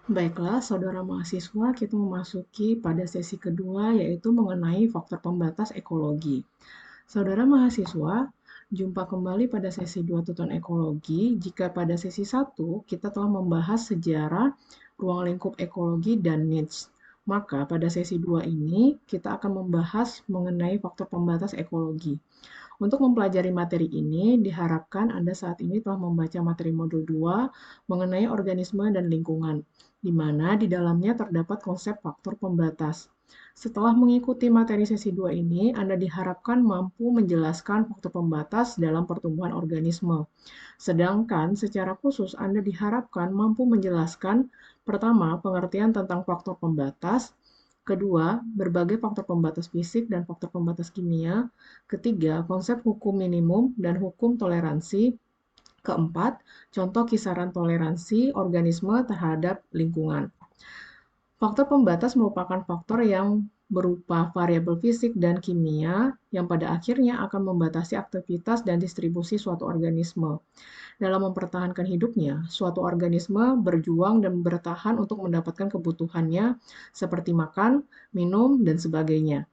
Baiklah, saudara mahasiswa, kita memasuki pada sesi kedua, yaitu mengenai faktor pembatas ekologi. Saudara mahasiswa, jumpa kembali pada sesi 2 tuton ekologi. Jika pada sesi 1 kita telah membahas sejarah, ruang lingkup ekologi, dan niche. Maka pada sesi 2 ini kita akan membahas mengenai faktor pembatas ekologi. Untuk mempelajari materi ini, diharapkan Anda saat ini telah membaca materi modul 2 mengenai organisme dan lingkungan, di mana di dalamnya terdapat konsep faktor pembatas. Setelah mengikuti materi sesi 2 ini, Anda diharapkan mampu menjelaskan faktor pembatas dalam pertumbuhan organisme. Sedangkan secara khusus Anda diharapkan mampu menjelaskan pertama, pengertian tentang faktor pembatas, kedua, berbagai faktor pembatas fisik dan faktor pembatas kimia, ketiga, konsep hukum minimum dan hukum toleransi, keempat, contoh kisaran toleransi organisme terhadap lingkungan. Faktor pembatas merupakan faktor yang berupa variabel fisik dan kimia yang pada akhirnya akan membatasi aktivitas dan distribusi suatu organisme. Dalam mempertahankan hidupnya, suatu organisme berjuang dan bertahan untuk mendapatkan kebutuhannya seperti makan, minum, dan sebagainya.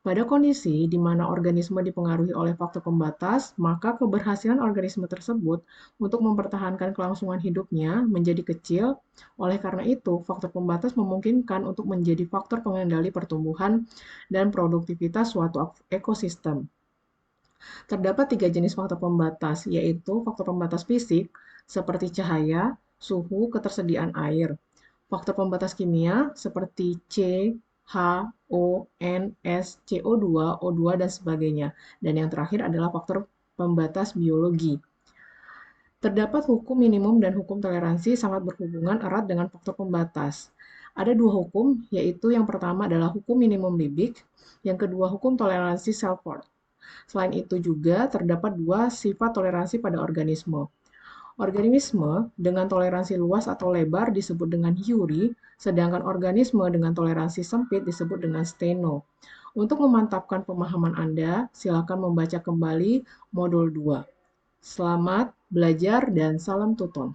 Pada kondisi di mana organisme dipengaruhi oleh faktor pembatas, maka keberhasilan organisme tersebut untuk mempertahankan kelangsungan hidupnya menjadi kecil. Oleh karena itu, faktor pembatas memungkinkan untuk menjadi faktor pengendali pertumbuhan dan produktivitas suatu ekosistem. Terdapat tiga jenis faktor pembatas, yaitu faktor pembatas fisik, seperti cahaya, suhu, ketersediaan air. Faktor pembatas kimia, seperti C, H, O, N, S, CO2, O2, dan sebagainya. Dan yang terakhir adalah faktor pembatas biologi. Terdapat hukum minimum dan hukum toleransi sangat berhubungan erat dengan faktor pembatas. Ada dua hukum, yaitu yang pertama adalah hukum minimum Liebig, yang kedua hukum toleransi Selford. Selain itu juga terdapat dua sifat toleransi pada organisme. Organisme dengan toleransi luas atau lebar disebut dengan Yuri, sedangkan organisme dengan toleransi sempit disebut dengan Steno. Untuk memantapkan pemahaman Anda, silakan membaca kembali modul 2. Selamat belajar dan salam tuton.